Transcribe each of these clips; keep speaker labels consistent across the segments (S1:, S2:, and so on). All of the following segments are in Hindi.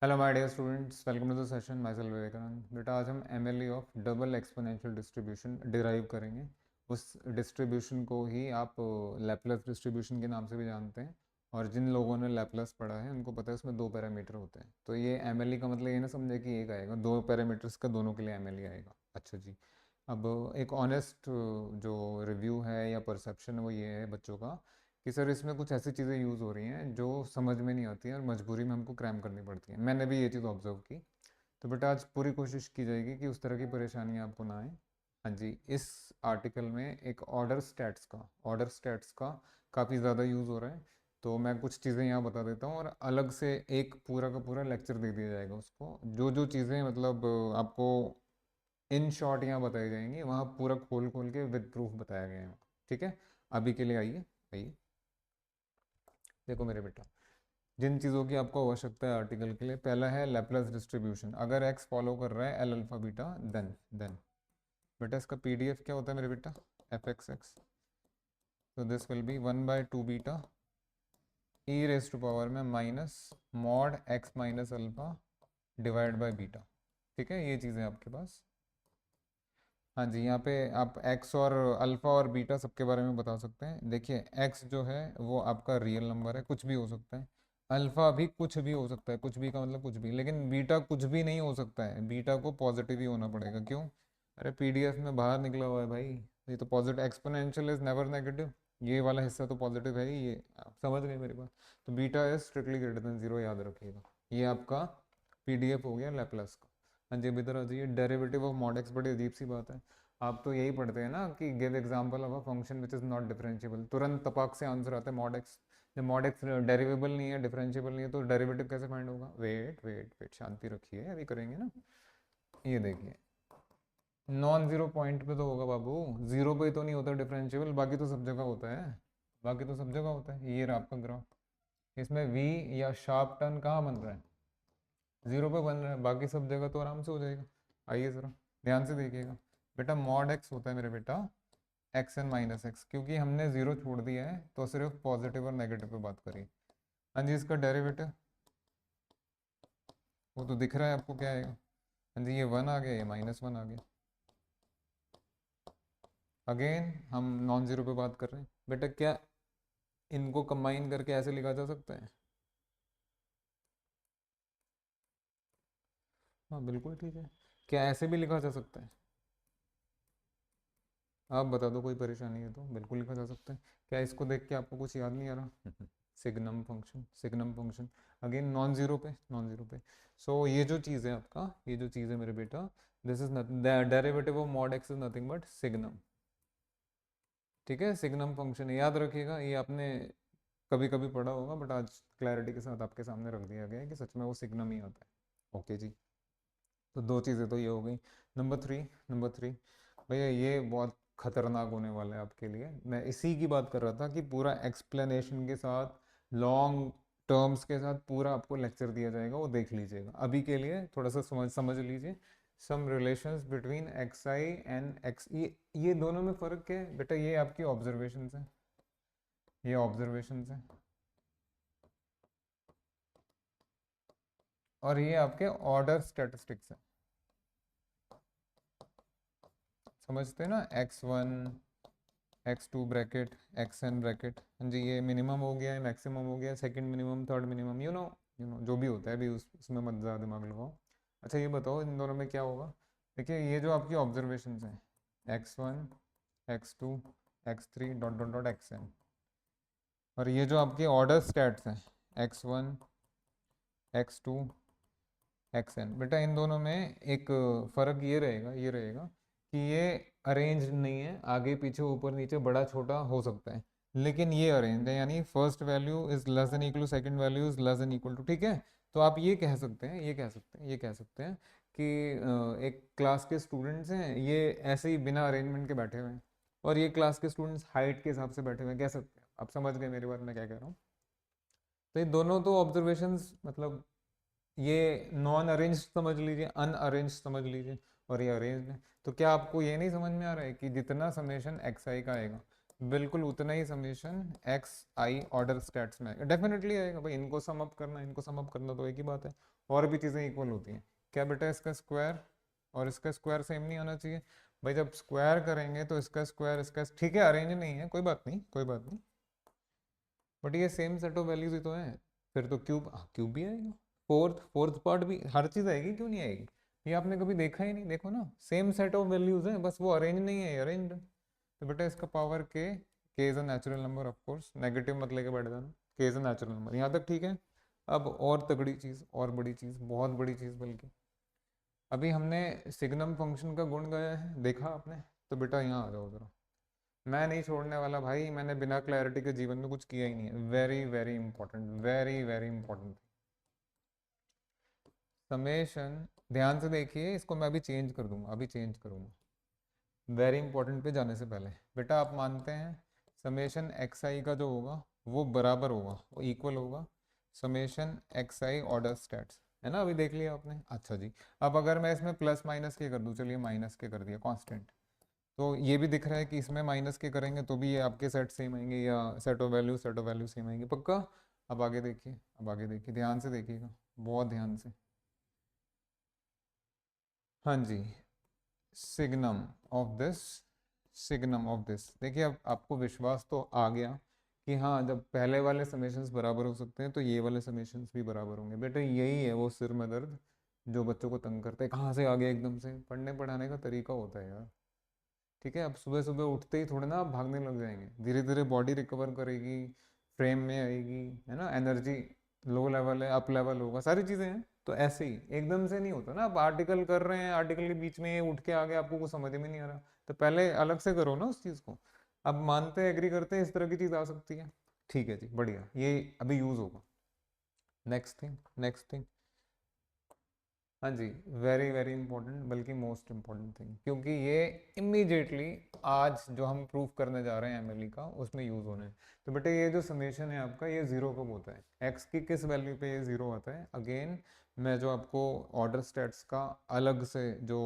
S1: Hello my dear students, welcome to the session. Myself Vivekanand. बेटा आज हम MLE of double exponential distribution derive करेंगे। उस डिस्ट्रीब्यूशन को ही आप लैपलेस डिस्ट्रीब्यूशन के नाम से भी जानते हैं। और जिन लोगों ने लैपलेस पढ़ा है उनको पता है उसमें दो पैरामीटर होते हैं। तो ये एमएलई का मतलब ये ना समझे कि एक आएगा, दो पैरामीटर्स का दोनों के लिए एमएलई आएगा। अच्छा जी। अब एक ऑनेस्ट जो रिव्यू है या परसेप्शन है वो ये है बच्चों का कि सर इसमें कुछ ऐसी चीज़ें यूज़ हो रही हैं जो समझ में नहीं आती हैं और मजबूरी में हमको क्रैम करनी पड़ती हैं। मैंने भी ये चीज़ ऑब्जर्व की। तो बेटा आज पूरी कोशिश की जाएगी कि उस तरह की परेशानियाँ आपको ना आए। हाँ जी। इस आर्टिकल में एक ऑर्डर स्टैट्स का काफ़ी ज़्यादा यूज़ हो रहा है। तो मैं कुछ चीज़ें यहाँ बता देता हूँ और अलग से एक पूरा का पूरा लेक्चर दे दिया जाएगा उसको। जो जो चीज़ें मतलब आपको इन शॉर्ट यहाँ बताई जाएंगी वहाँ पूरा खोल खोल के विद प्रूफ बताया गया है। ठीक है। अभी के लिए आइए। आइए देखो मेरे बेटा, जिन चीज़ों की आपको आवश्यकता है आर्टिकल के लिए, पहला है लैपलेस डिस्ट्रीब्यूशन। अगर एक्स फॉलो कर रहा है एल अल्फा बीटा देन बेटा इसका पीडीएफ क्या होता है मेरे बेटा? F X X. तो this will be 1/2 beta E raise to power में minus mod X minus alpha divide by beta. ठीक है, ये चीज़ें आपके पास। हाँ जी, यहाँ पे आप एक्स और अल्फा और बीटा सबके बारे में बता सकते हैं। देखिए एक्स जो है वो आपका रियल नंबर है, कुछ भी हो सकता है। अल्फा भी कुछ भी हो सकता है, कुछ भी का मतलब कुछ भी। लेकिन बीटा कुछ भी नहीं हो सकता है, बीटा को पॉजिटिव ही होना पड़ेगा। क्यों? अरे पीडीएफ में बाहर निकला हुआ है भाई। ये तो positive, exponential is never negative. ये वाला हिस्सा तो पॉजिटिव है ही। ये आप समझ गए मेरी बात। तो beta is strictly greater than zero, याद रखिएगा। ये आपका पीडीएफ हो गया लैपलास का। हाँ जी, अभी इधर आ जाइए। डेरिवेटिव ऑफ मॉड एक्स, बड़ी अजीब सी बात है। आप तो यही पढ़ते हैं ना कि give example of a function which is not differentiable, तुरंत तपाक से आंसर आता है मॉड एक्स। जब मॉड एक्स डेरिवेबल नहीं है, डिफरेंशिएबल नहीं है, तो डेरिवेटिव कैसे फाइंड होगा? वेट वेट वेट, शांति रखिए, अभी करेंगे ना। ये देखिए, नॉन जीरो पॉइंट पे तो होगा बाबू, जीरो पे ही तो नहीं होता डिफरेंशिएबल, बाकी तो सब जगह होता है। बाकी तो सब जगह होता है। ये रहा आपका ग्राफ। इसमें वी या शार्प टर्न कहाँ बन रहा है? जीरो पे बन रहा है, बाकी सब जगह तो आराम से हो जाएगा। आइए ज़रा ध्यान से देखिएगा। बेटा मॉड एक्स होता है मेरे बेटा एक्स एन माइनस एक्स, क्योंकि हमने जीरो छोड़ दिया है तो सिर्फ पॉजिटिव और नेगेटिव पे बात करिए। हाँ जी, इसका डेरिवेटिव वो तो दिख रहा है आपको, क्या आएगा? हाँ जी, ये वन आ गया, ये -1 आ गया। अगेन हम नॉन जीरो पे बात कर रहे हैं। बेटा क्या इनको कंबाइन करके ऐसे लिखा जा सकता है? हाँ बिल्कुल ठीक है। क्या ऐसे भी लिखा जा सकता है? आप बता दो, कोई परेशानी है तो बिल्कुल लिखा जा सकता है। क्या इसको देख के आपको कुछ याद नहीं आ रहा? Signum function, signum function. Again non zero पे, नॉन जीरो पे। सो ये जो चीज़ है आपका, ये जो चीज़ है मेरे बेटा, this is nothing, the derivative of mod x is nothing but signum. ठीक है, सिग्नम फंक्शन याद रखिएगा। ये आपने कभी कभी पढ़ा होगा, बट आज क्लैरिटी के साथ आपके सामने रख दिया गया है कि सच में वो सिग्नम ही आता है। ओके जी। तो दो चीज़ें तो ये हो गई। नंबर थ्री भैया ये बहुत खतरनाक होने वाला है आपके लिए। मैं इसी की बात कर रहा था कि पूरा एक्सप्लेनेशन के साथ, लॉन्ग टर्म्स के साथ पूरा आपको लेक्चर दिया जाएगा, वो देख लीजिएगा। अभी के लिए थोड़ा सा समझ समझ लीजिए। Some relations between X I and X, ये दोनों में फ़र्क क्या है बेटा? ये आपकी ऑब्जर्वेशंस हैं, ये ऑब्जर्वेशंस हैं, और ये आपके ऑर्डर स्टैटिस्टिक्स हैं। समझते हैं ना? x1 x2 bracket xn bracket. हाँ जी, ये मिनिमम हो गया है, मैक्सिमम हो गया, second minimum, third minimum, you know जो भी होता है अभी उसमें मत ज़्यादा दिमाग लगाओ। अच्छा ये बताओ इन दोनों में क्या होगा? देखिए ये जो आपकी ऑब्जर्वेशंस हैं, x1 x2 x3 dot dot dot xn, और ये जो आपके ऑर्डर स्टैट्स हैं x1 x2 xn, बेटा इन दोनों में एक फ़र्क ये रहेगा कि ये अरेंज नहीं है, आगे पीछे ऊपर नीचे बड़ा छोटा हो सकता है, लेकिन ये अरेंज है, यानी first value is less than equal to second value is less than equal to. ठीक है। तो आप ये कह सकते हैं, ये कह सकते हैं कि एक क्लास के स्टूडेंट्स हैं, ये ऐसे ही बिना अरेंजमेंट के बैठे हुए हैं, और ये क्लास के स्टूडेंट्स हाइट के हिसाब से बैठे हुए हैं, कह सकते हैं। आप समझ गए मेरी बात, मैं क्या कह रहा हूँ? तो ये दोनों तो ऑब्जर्वेशंस मतलब, ये नॉन अरेंज समझ लीजिए, अनअरेंज समझ लीजिए, और ये अरेंज है। तो क्या आपको ये नहीं समझ में आ रहा है कि जितना समेशन एक्स आई का आएगा, बिल्कुल उतना ही summation X I order stats में आएगा? डेफिनेटली आएगा भाई। इनको सम अप करना, इनको सम अप करना तो एक ही बात है। और भी चीज़ें इक्वल होती हैं। क्या बेटा, इसका स्क्वायर और इसका स्क्वायर सेम नहीं होना चाहिए? भाई जब स्क्वायर करेंगे तो इसका स्क्वायर इसका, ठीक है अरेंज नहीं है, कोई बात नहीं कोई बात नहीं, बट ये सेम सेट ऑफ वैल्यूज ही तो है। फिर तो क्यूब, क्यूब भी आएगा, फोर्थ पार्ट भी, हर चीज़ आएगी, क्यों नहीं आएगी? ये आपने कभी देखा ही नहीं, देखो ना सेम सेट ऑफ वैल्यूज है, बस वो अरेंज नहीं है, अरेंज। तो बेटा इसका पावर के is a natural number, of course negative मत लेके बैठ जाना, के इज अ नेचुरल नंबर, यहाँ तक ठीक है। अब और तगड़ी चीज़, और बड़ी चीज़, बहुत बड़ी चीज़ बल्कि, अभी हमने सिग्नम फंक्शन का गुण गाया है, देखा आपने? तो बेटा यहाँ आ जाओ जरा, मैं नहीं छोड़ने वाला भाई, मैंने बिना क्लैरिटी के जीवन में कुछ किया ही नहीं है। Very very important, very very important summation, ध्यान से देखिए, इसको मैं अभी चेंज कर दूंगा, अभी चेंज करूंगा। वेरी इंपॉर्टेंट पे जाने से पहले बेटा आप मानते हैं समेशन एक्स आई का जो होगा वो बराबर होगा, वो इक्वल होगा summation X I order states, है ना? अभी देख लिया आपने, अच्छा जी। अब अगर मैं इसमें प्लस माइनस के कर दूं, चलिए माइनस के कर दिया कांस्टेंट, तो ये भी दिख रहा है कि इसमें माइनस के करेंगे तो भी ये आपके सेट सेम आएंगे, या सेट ऑफ वैल्यू सेम आएंगे पक्का। अब आगे देखिए, अब आगे देखिए, ध्यान से देखिएगा, बहुत ध्यान से। हाँ जी, signum of this, signum of this, देखिए अब आपको विश्वास तो आ गया कि हाँ जब पहले वाले समेशंस बराबर हो सकते हैं तो ये वाले समेशंस भी बराबर होंगे। बेटे यही है वो सिर में दर्द जो बच्चों को तंग करता है, कहाँ से आ गया एकदम से, पढ़ने पढ़ाने का तरीका होता है यार। ठीक है, अब सुबह सुबह उठते ही थोड़े ना आप भागने लग जाएंगे, धीरे धीरे बॉडी रिकवर करेगी, फ्रेम में आएगी, है ना? एनर्जी लो लेवल है, अप लेवल होगा, सारी चीज़ें हैं। तो ऐसे ही एकदम से नहीं होता ना, आप आर्टिकल कर रहे हैं, आर्टिकल के बीच में उठ के आ गया, आपको कुछ समझ में नहीं आ रहा, तो पहले अलग से करो ना उस चीज़ को। अब मानते हैं, एग्री करते हैं, इस तरह की चीज़ आ सकती है, ठीक है जी, बढ़िया, ये अभी यूज़ होगा। नेक्स्ट थिंग, नेक्स्ट थिंग, हाँ जी, वेरी वेरी इंपॉर्टेंट, बल्कि मोस्ट इंपॉर्टेंट थिंग, क्योंकि ये इमीडिएटली आज जो हम प्रूव करने जा रहे हैं एमएलई का, उसमें यूज़ होने हैं। तो बेटे ये जो समेशन है आपका, ये ज़ीरो कब होता है? एक्स की किस वैल्यू पे ये ज़ीरो आता है? अगेन मैं जो आपको ऑर्डर स्टेट्स का अलग से जो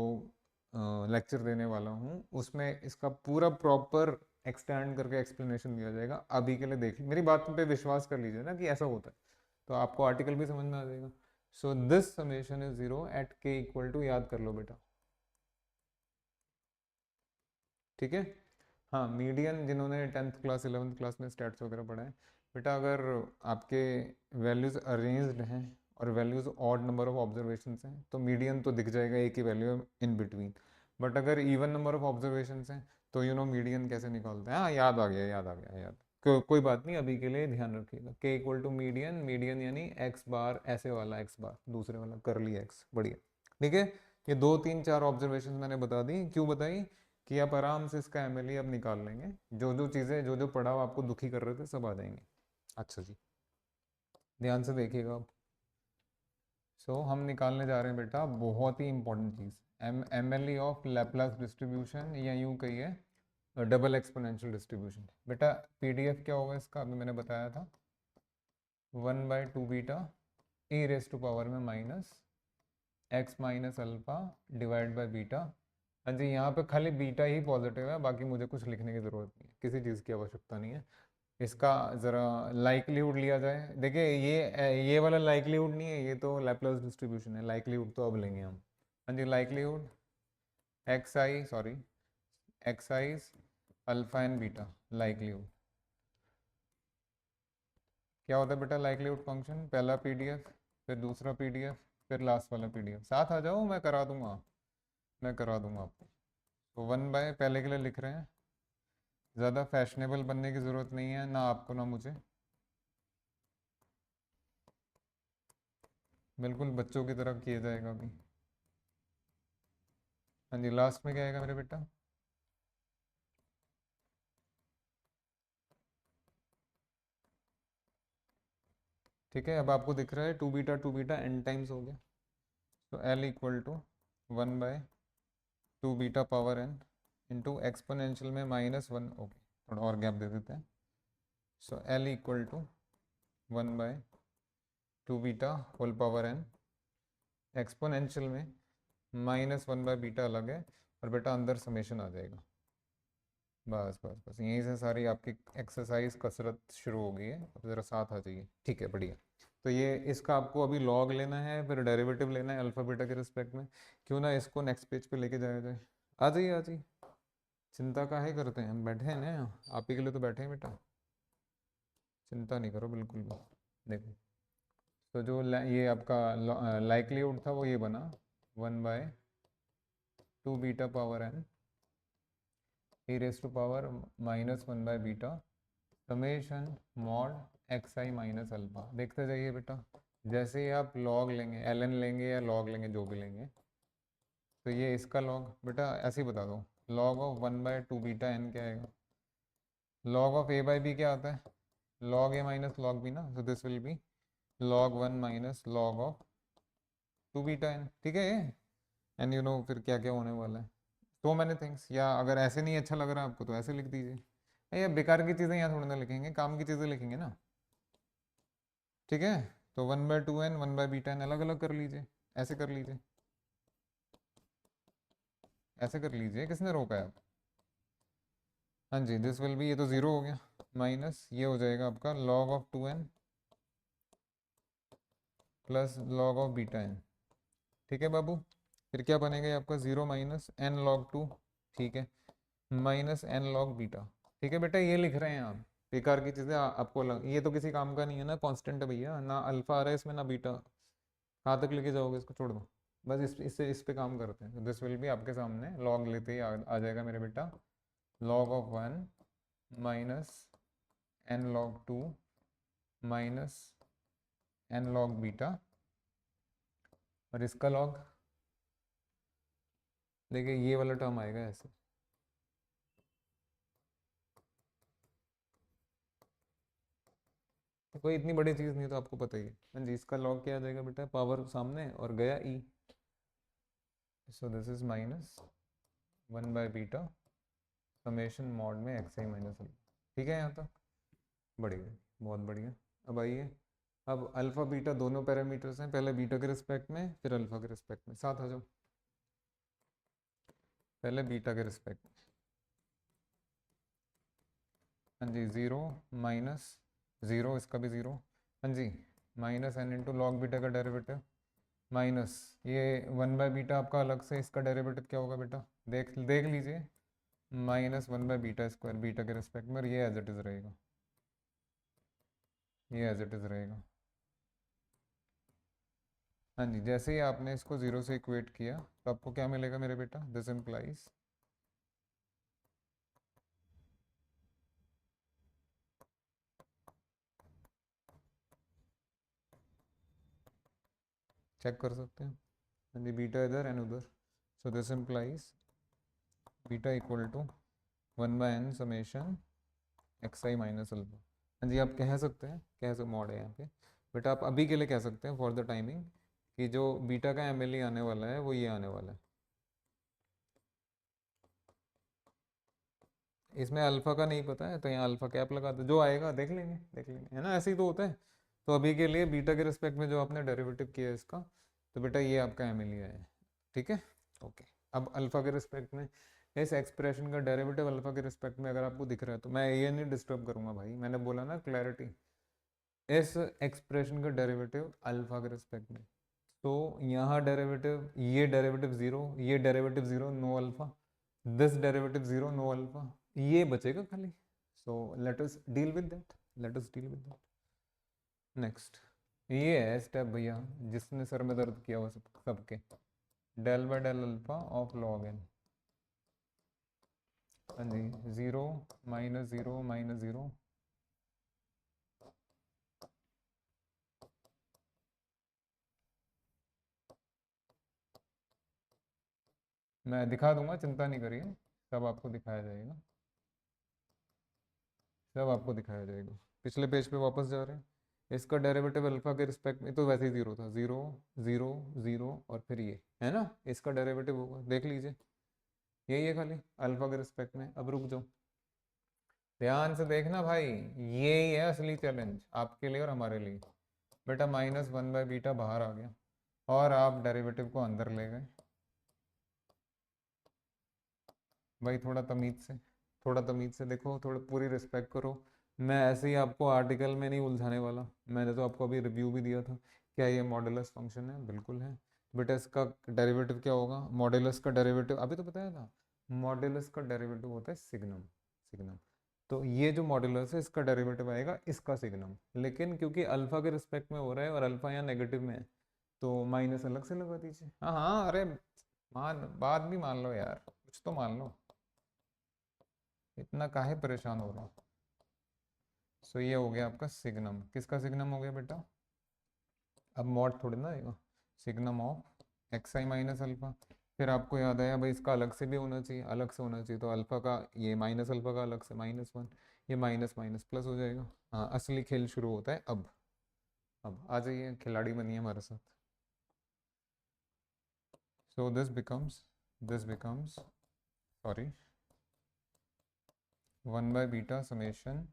S1: लेक्चर देने वाला हूँ उसमें इसका पूरा प्रॉपर एक्सटेंड करके एक्सप्लेनेशन दिया जाएगा। अभी के लिए देख, मेरी बात पे विश्वास कर लीजिए ना कि ऐसा होता है, तो आपको आर्टिकल भी समझ में आ जाएगा। So this summation is zero at K equal to, याद कर लो बेटा, ठीक है? हाँ, मीडियन जिन्होंने 10th क्लास 11th क्लास में स्टैट्स वगैरह पढ़ा है, बेटा अगर आपके वैल्यूज़ अरेंज्ड हैं और values odd number of observation हैं तो मीडियन तो दिख जाएगा, एक ही वैल्यू इन बिटवीन। बट अगर इवन नंबर ऑफ ऑब्जर्वेशन हैं तो यू नो मीडियन कैसे निकालते हैं? हाँ याद आ गया, याद आ गया, याद, कोई बात नहीं, अभी के लिए ध्यान रखिएगा, के इक्वल टू मीडियन, मीडियन यानी एक्स बार, ऐसे वाला एक्स बार, दूसरे वाला करली एक्स, बढ़िया, ठीक है। ये दो तीन चार ऑब्जर्वेशन मैंने बता दी, क्यों बताई? कि आप आराम से इसका एमएलई अब निकाल लेंगे, जो जो चीज़ें, जो जो पढ़ाव आपको दुखी कर रहे थे सब आ जाएंगे। अच्छा जी, ध्यान से देखिएगा आप। सो हम निकालने जा रहे हैं बेटा बहुत ही इंपॉर्टेंट चीज़, एमएलई ऑफ लैपलास डिस्ट्रीब्यूशन, या यूँ कहिए डबल एक्सपोनेंशियल डिस्ट्रीब्यूशन। बेटा पीडीएफ क्या होगा इसका, अभी मैंने बताया था, 1/2 beta E raise to power में minus X minus alpha divide by beta. हाँ जी, यहाँ पे खाली बीटा ही पॉजिटिव है, बाकी मुझे कुछ लिखने की ज़रूरत नहीं है, किसी चीज़ की आवश्यकता नहीं है। इसका ज़रा लाइकलीहुड लिया जाए, देखिए ये वाला लाइकलीहुड नहीं है, ये तो लैपलास डिस्ट्रीब्यूशन है, लाइकलीहुड तो अब लेंगे हम। हाँ जी, likelihood X I, sorry X I alpha and beta, likelihood क्या होता है बेटा? लाइकलीहुड फंक्शन, पहला पीडीएफ, फिर दूसरा पीडीएफ, फिर लास्ट वाला पीडीएफ, साथ आ जाओ, मैं करा दूंगा, मैं करा दूंगा आपको। तो 1/, पहले के लिए लिख रहे हैं, ज़्यादा फैशनेबल बनने की ज़रूरत नहीं है ना आपको ना मुझे, बिल्कुल बच्चों की तरह किया जाएगा अभी। हाँ जी, लास्ट में क्या आएगा मेरे बेटा? ठीक है, अब आपको दिख रहा है टू बीटा एन टाइम्स हो गया, तो L equal to 1/2 beta power N into exponential में -1, ओके थोड़ा और गैप दे देते हैं। So L equal to 1/2 beta whole power N, exponential में -1/बीटा अलग है, और बेटा अंदर समेशन आ जाएगा। बस बस बस, यहीं से सारी आपकी एक्सरसाइज कसरत शुरू हो गई है, अब ज़रा साथ आ जाइए, ठीक है बढ़िया। तो ये इसका आपको अभी लॉग लेना है, फिर डेरिवेटिव लेना है अल्फा बीटा के रिस्पेक्ट में। क्यों ना इसको नेक्स्ट पेज पे लेके जाया जाए। आ जाइए आ जाइए, चिंता काहे करते हैं, हम बैठे हैं ना, आप ही के लिए तो बैठे हैं बेटा, चिंता नहीं करो बिल्कुल भी। देखो, तो जो ये आपका लाइकलीहुड था वो ये बना 1/2 beta power n e raise to power -1/बीटा summation mod xi minus alpha. देखते जाइए बेटा, जैसे ही आप लॉग लेंगे, ln लेंगे या लॉग लेंगे, जो भी लेंगे, तो ये इसका लॉग बेटा ऐसे ही बता दो, लॉग ऑफ 1/2 बीटा n क्या आएगा, log of a by B क्या आता है, log a minus log b ना, so this will be log 1 minus log of 2 beta n। ठीक है ये, एंड यू नो फिर क्या क्या होने वाला है, सो मैनी थिंग्स। या अगर ऐसे नहीं अच्छा लग रहा है आपको तो ऐसे लिख दीजिए। ये बेकार की चीज़ें यहाँ थोड़ी ना लिखेंगे, काम की चीज़ें लिखेंगे ना। ठीक है, तो 1/2n 1/बीटा n अलग अलग कर लीजिए, ऐसे कर लीजिए, ऐसे कर लीजिए, किसने रोका है आप। हाँ जी, दिस विल बी, ये तो ज़ीरो हो गया, माइनस ये हो जाएगा आपका log of 2n plus log of beta n। ठीक है बाबू, फिर क्या बनेगा ये आपका 0 माइनस n log 2, ठीक है, माइनस n log बीटा। ठीक है बेटा, ये लिख रहे हैं आप, बेकार की चीज़ें आपको ये तो किसी काम का नहीं है ना, कांस्टेंट है भैया, ना अल्फा आ रहा है इसमें ना बीटा। कहाँ तक लेके जाओगे इसको, छोड़ दो बस, इससे इस पे काम करते हैं। दिस विल भी आपके सामने लॉग लेते ही आ जाएगा मेरे बेटा, log of 1 minus n log 2 minus n log beta, और इसका लॉग देखिए ये वाला टर्म आएगा ऐसे। कोई इतनी बड़ी चीज़ नहीं, तो आपको पता ही है। हाँ जी, इसका लॉग क्या आ जाएगा बेटा, पावर सामने और गया E, so this is minus 1/बीटा समेशन मॉड में xi माइनस अल्फा। ठीक है यहाँ तक, बढ़िया, बहुत बढ़िया। अब आइए, अब अल्फा बीटा दोनों पैरामीटर्स हैं, पहले बीटा के रिस्पेक्ट में फिर अल्फा के रिस्पेक्ट में, साथ आ जाओ, पहले बीटा के रिस्पेक्ट में। हाँ जी, 0 माइनस 0, इसका भी 0, हाँ जी, minus n into log beta का डेरिवेटिव, माइनस ये 1/बीटा आपका अलग से, इसका डेरिवेटिव क्या होगा बेटा, देख देख लीजिए, -1/बीटा स्क्वायर बीटा के रिस्पेक्ट में, और ये एज इट इज़ रहेगा, ये एज इट इज़ रहेगा। हाँ जी, जैसे ही आपने इसको 0 से इक्वेट किया तो आपको क्या मिलेगा मेरे बेटा, दिस इम्प्लाइज चेक कर सकते हैं। हाँ जी, बीटा इधर एंड उधर, so this implies beta equal to 1/n summation xi minus alpha. हाँ जी, आप कह सकते हैं, कह सकते मॉड है यहाँ पे, बट आप अभी के लिए कह सकते हैं फॉर द टाइमिंग कि जो बीटा का एमएलई आने वाला है वो ये आने वाला है। इसमें अल्फा का नहीं पता है तो यहाँ अल्फा कैप लगा दो, जो आएगा देख लेंगे, देख लेंगे, है ना, ऐसे ही तो होता है। तो अभी के लिए बीटा के रिस्पेक्ट में जो आपने डेरिवेटिव किया है इसका, तो बेटा ये आपका एमएलई है। ठीक है, ओके। अब अल्फा के रिस्पेक्ट में इस एक्सप्रेशन का डेरिवेटिव अल्फा के रिस्पेक्ट में अगर आपको दिख रहा है, तो मैं ये नहीं डिस्टर्ब करूंगा भाई, मैंने बोला ना क्लैरिटी, इस एक्सप्रेशन का डेरिवेटिव अल्फा के रिस्पेक्ट में, तो यहाँ डेरिवेटिव, ये डेरिवेटिव ज़ीरो, ये derivative zero, no alpha, this derivative zero, no alpha, ये बचेगा खाली। So let us deal with that, let us deal with that. Next, ये है स्टेप भैया, जिसने सर में दर्द किया हुआ सबके, del by del alpha of log N. हाँ जी, 0 माइनस 0 माइनस 0, मैं दिखा दूंगा, चिंता नहीं करिए, सब आपको दिखाया जाएगा, सब आपको दिखाया जाएगा। पिछले पेज पे वापस जा रहे हैं, इसका डेरिवेटिव अल्फा के रिस्पेक्ट में तो वैसे ही 0 था, 0 0 0 और फिर ये है ना, इसका डेरिवेटिव होगा, देख लीजिए, यही है खाली अल्फा के रिस्पेक्ट में। अब रुक जाओ, ध्यान से देखना भाई, यही है असली चैलेंज आपके लिए और हमारे लिए। बेटा -1/बीटा बाहर आ गया और आप डेरिवेटिव को अंदर ले गए। भाई थोड़ा तमीज से, थोड़ा तमीज से देखो, थोड़ा पूरी रिस्पेक्ट करो, मैं ऐसे ही आपको आर्टिकल में नहीं उलझाने वाला, मैंने तो आपको अभी रिव्यू भी दिया था। क्या ये मॉडुलस फंक्शन है? बिल्कुल है। बेटा इसका डेरिवेटिव क्या होगा? मॉडुलस का डेरिवेटिव अभी तो बताया था, मॉडुलस का डेरिवेटिव होता है सिग्नम। सिग्नम। तो ये जो मॉडुलस है इसका डेरिवेटिव आएगा इसका सिग्नम, लेकिन क्योंकि अल्फा के रिस्पेक्ट में हो रहा है और अल्फा यहाँ नेगेटिव में है, तो माइनस अलग से लगा दीजिए। हाँ हाँ, अरे मान बात भी मान लो यार, कुछ तो मान लो, इतना काहे परेशान हो रहे हो। सो ये हो गया आपका सिग्नम। किसका सिग्नम हो गया बेटा? अब मॉड थोड़ी ना आएगा, signum of X I minus alpha. फिर आपको याद आया भाई इसका अलग से भी होना चाहिए, अलग से होना चाहिए, तो अल्फा का ये माइनस अल्फा का अलग से -1, ये माइनस माइनस प्लस हो जाएगा। हाँ, असली खेल शुरू होता है अब आ जाइए, खिलाड़ी बनिए हमारे साथ। So this becomes sorry 1/β summation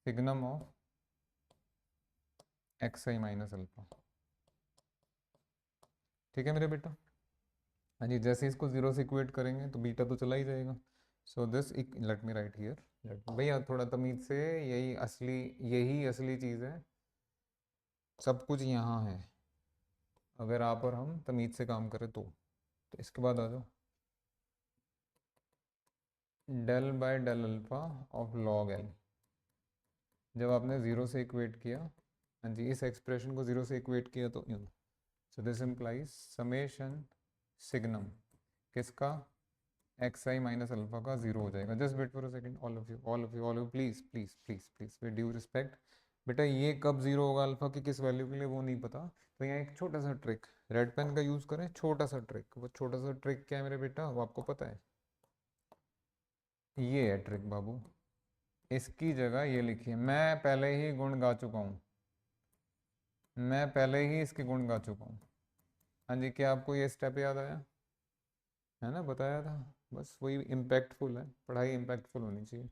S1: signum of X I minus alpha. ठीक है मेरे बेटा? हाँ जी, जैसे इसको जीरो से इक्वेट करेंगे तो बीटा तो चला ही जाएगा। So this let me right here, भैया थोड़ा तमीज से, यही असली चीज़ है, सब कुछ यहाँ है, अगर आप और हम तमीज से काम करें तो इसके बाद आ जाओ, del by del alpha of log L. जब आपने ज़ीरो से इक्वेट किया, हाँ जी, इस एक्सप्रेशन को ज़ीरो से इक्वेट किया तो यूँ, so this implies summation signum किसका? एक्स आई माइनस अल्फा का जीरो हो जाएगा। Just wait for a second, all of you please please please please with due respect. बेटा ये कब जीरो होगा अल्फा की किस वैल्यू के लिए वो नहीं पता, तो यहाँ एक छोटा सा ट्रिक, रेड पेन का यूज करें, छोटा सा ट्रिक। वो छोटा सा ट्रिक क्या है मेरे बेटा, वो आपको पता है? ये है ट्रिक बाबू, इसकी जगह ये लिखिए, मैं पहले ही गुण गा चुका हूँ, मैं पहले ही इसके गुण गा चुका हूँ। हाँ जी, क्या आपको ये स्टेप याद आया? है ना, बताया था। बस वही इम्पैक्टफुल है, पढ़ाई इम्पैक्टफुल होनी चाहिए।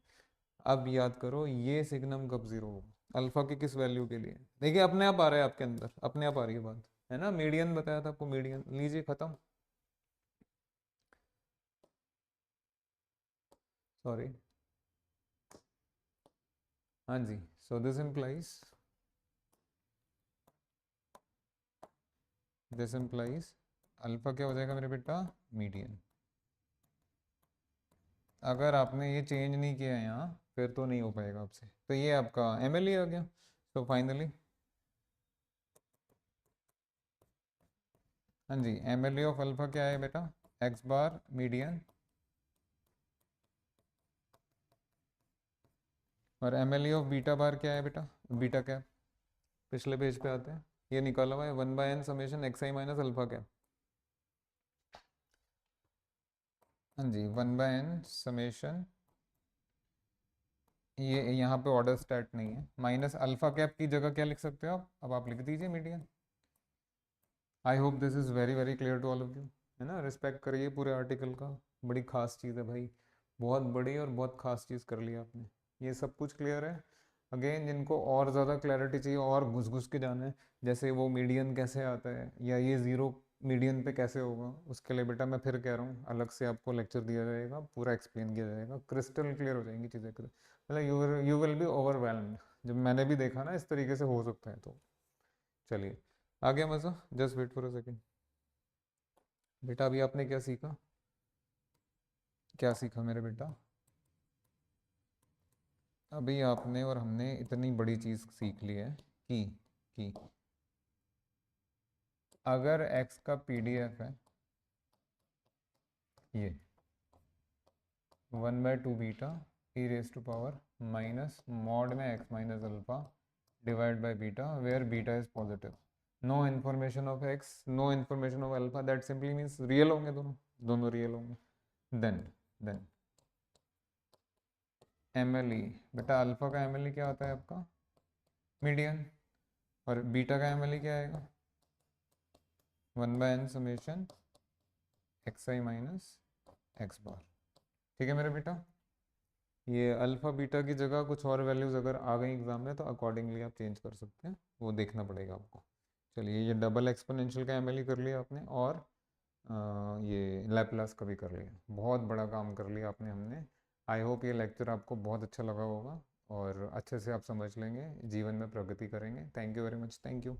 S1: अब याद करो ये सिग्नम कब जीरो होगा, अल्फा की किस वैल्यू के लिए? देखिए अपने आप आ रहा है आपके अंदर, अपने आप आ रही है बात, है ना, मीडियन बताया था आपको, मीडियन लीजिए खत्म। सॉरी, हाँ जी, सो दिस इम्प्लाइज अल्फा क्या हो जाएगा मेरे बेटा? मीडियन। अगर आपने ये चेंज नहीं किया है यहाँ, फिर तो नहीं हो पाएगा आपसे, तो ये आपका एम एल ई आ गया। सो फाइनली, हाँ जी, M L E of alpha क्या है बेटा? एक्स बार मीडियन, और M L E of beta bar क्या है बेटा? बीटा क्या? पिछले पेज पे आते हैं, ये निकाला हुआ है 1/n summation X I minus alpha क्या। हाँ जी, 1/n समेशन, ये यहाँ पे ऑर्डर स्टार्ट नहीं है, माइनस अल्फा कैप की जगह क्या लिख सकते हो आप? अब आप लिख दीजिए median. I hope this is very very clear to all of you, है ना? रिस्पेक्ट करिए पूरे आर्टिकल का, बड़ी खास चीज़ है भाई, बहुत बड़ी और बहुत खास चीज़ कर ली आपने। ये सब कुछ क्लियर है? अगेन जिनको और ज़्यादा क्लैरिटी चाहिए और घुस घुस के जाना है, जैसे वो मीडियन कैसे आता है या ये ज़ीरो मीडियन पे कैसे होगा, उसके लिए बेटा मैं फिर कह रहा हूँ अलग से आपको लेक्चर दिया जाएगा, पूरा एक्सप्लेन किया जाएगा, क्रिस्टल क्लियर हो जाएंगी चीज़ें, मतलब यू विल बी ओवरवेल्म्ड। जब मैंने भी देखा ना इस तरीके से हो सकता है, तो चलिए आ गया मज़ा। Just wait for a second. बेटा अभी आपने क्या सीखा? क्या सीखा मेरे बेटा? अभी आपने और हमने इतनी बड़ी चीज़ सीख ली है कि अगर x का पीडीएफ है ये 1/2 beta E raise to power minus mod में x minus alpha divide by beta where beta is positive, no information of x, no information of alpha, that simply means real होंगे दोनों, दोनों रियल होंगे। देन एम एल ई, बेटा अल्फा का एम एल ई क्या होता है आपका? मीडियन। और बीटा का एम एल ई क्या आएगा? 1/n summation X I minus x बार। ठीक है मेरे बेटा? ये अल्फ़ा बीटा की जगह कुछ और वैल्यूज़ अगर आ गई एग्जाम में तो अकॉर्डिंगली आप चेंज कर सकते हैं, वो देखना पड़ेगा आपको। चलिए, ये डबल एक्सपोनेंशियल का एमएलई कर लिया आपने, और ये लैपलास का भी कर लिया, बहुत बड़ा काम कर लिया आपने हमने। आई होप ये लेक्चर आपको बहुत अच्छा लगा होगा, और अच्छे से आप समझ लेंगे, जीवन में प्रगति करेंगे। Thank you very much. Thank you.